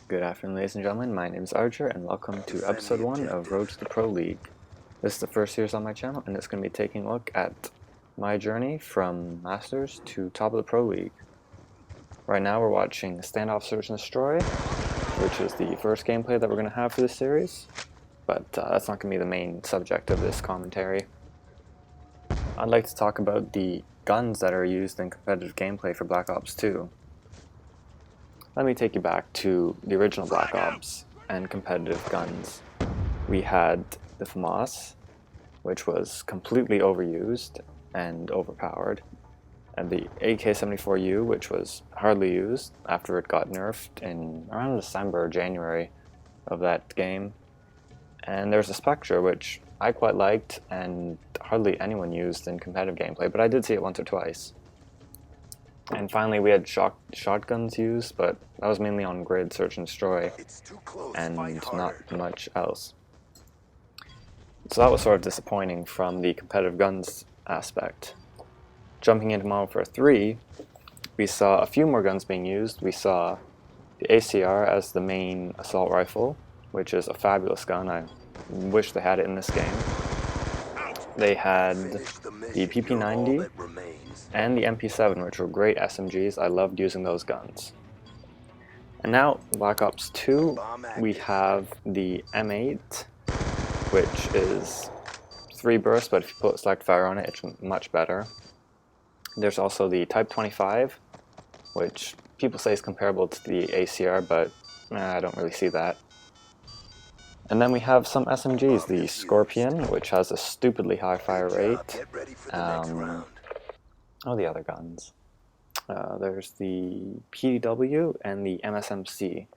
Good afternoon, ladies and gentlemen. My name is Archer, and welcome to episode 1 of Road to the Pro League. This is the first series on my channel, and it's going to be taking a look at my journey from Masters to top of the Pro League. Right now we're watching Standoff Search and Destroy, which is the first gameplay that we're going to have for this series, but that's not going to be the main subject of this commentary. I'd like to talk about the guns that are used in competitive gameplay for Black Ops 2. Let me take you back to the original Black Ops and competitive guns. We had the FAMAS, which was completely overused and overpowered, and the AK-74U, which was hardly used after it got nerfed in around December or January of that game. And there's a Spectre, which I quite liked and hardly anyone used in competitive gameplay, but I did see it once or twice. And finally we had shotguns used, but that was mainly on grid search and destroy and not much else. So that was sort of disappointing from the competitive guns aspect. Jumping into Modern Warfare 3, we saw a few more guns being used. We saw the ACR as the main assault rifle, which is a fabulous gun. I wish they had it in this game. They had the PP90 and the MP7, which were great SMGs. I loved using those guns. And now, Black Ops 2, we have the M8, which is 3 bursts, but if you put select fire on it, it's much better. There's also the Type 25, which people say is comparable to the ACR, but I don't really see that. And then we have some SMGs, the Scorpion, which has a stupidly high fire rate. The other guns. There's the PDW and the MSMC.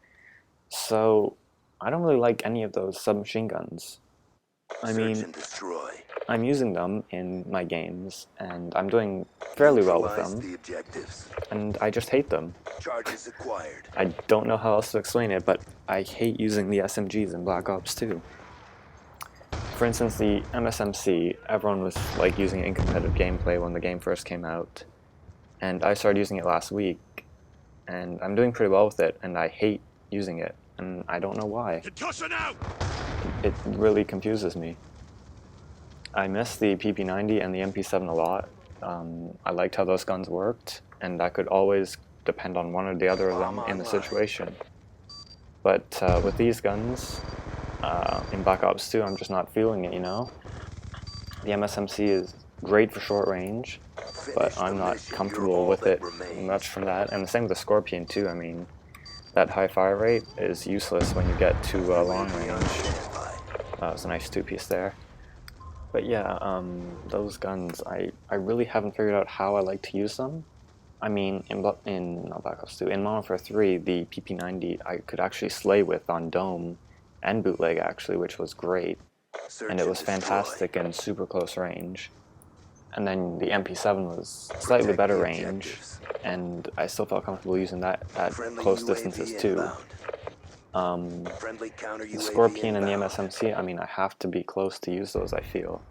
So, I don't really like any of those submachine guns. I mean, I'm using them in my games, and I'm doing fairly well with them, and I just hate them. I don't know how else to explain it, but I hate using the SMGs in Black Ops 2. For instance, the MSMC, everyone was like using it in competitive gameplay when the game first came out, and I started using it last week, and I'm doing pretty well with it, and I hate using it, and I don't know why. It really confuses me. I miss the PP90 and the MP7 a lot. I liked how those guns worked, and I could always depend on one or the other of them in the situation. But with these guns, in Black Ops 2, I'm just not feeling it, you know? The MSMC is great for short range, but I'm not comfortable with it much from that. And the same with the Scorpion too. I mean, that high fire rate is useless when you get to long range. That was a nice two-piece there. But yeah, those guns, I really haven't figured out how I like to use them. I mean, in Black Ops 2, in Modern Warfare 3, the PP90 I could actually slay with on Dome and Bootleg actually, which was great. And it was fantastic in super close range. And then the MP7 was slightly better range, and I still felt comfortable using that at close distances too. The Scorpion and the MSMC, I mean, I have to be close to use those, I feel.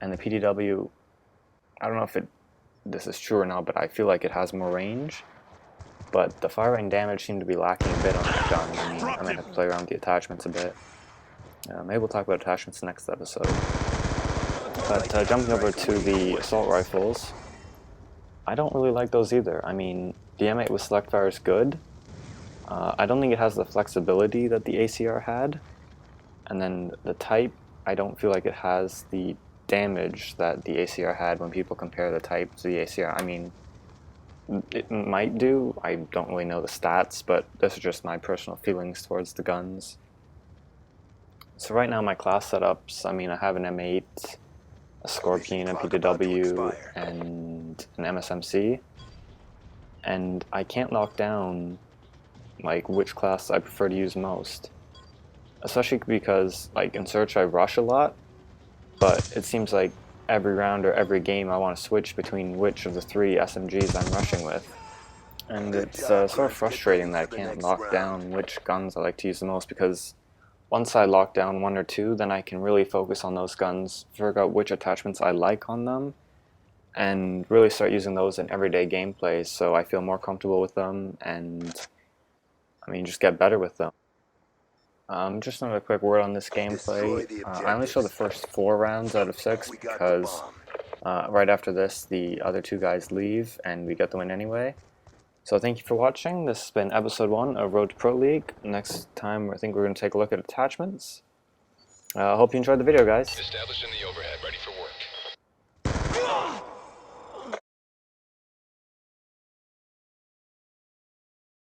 And the PDW, I don't know if this is true or not, but I feel like it has more range. But the fire and damage seem to be lacking a bit on that gun. I mean, I might have to play around with the attachments a bit. Maybe we'll talk about attachments next episode. But jumping over to the assault rifles, I don't really like those either. I mean, the M8 with select fire is good. I don't think it has the flexibility that the ACR had. And then the Type, I don't feel like it has the damage that the ACR had when people compare the Type to the ACR. I mean, it might do. I don't really know the stats, but this is just my personal feelings towards the guns. So right now my class setups, I mean, I have an M8, a Scorpion, a PDW, and an MSMC. And I can't lock down like which class I prefer to use most. Especially because like in Search I rush a lot, but it seems like every round or every game I want to switch between which of the 3 SMGs I'm rushing with. And it's sort of frustrating that I can't lock down which guns I like to use the most, because once I lock down 1 or 2, then I can really focus on those guns, figure out which attachments I like on them, and really start using those in everyday gameplay so I feel more comfortable with them, and I mean, just get better with them. Just another quick word on this gameplay. I only show the first 4 rounds out of 6 because right after this, the other 2 guys leave and we get the win anyway. So thank you for watching. This has been episode 1 of Road to Pro League. Next time, I think we're going to take a look at attachments. I hope you enjoyed the video, guys. Established in the overhead, ready for work.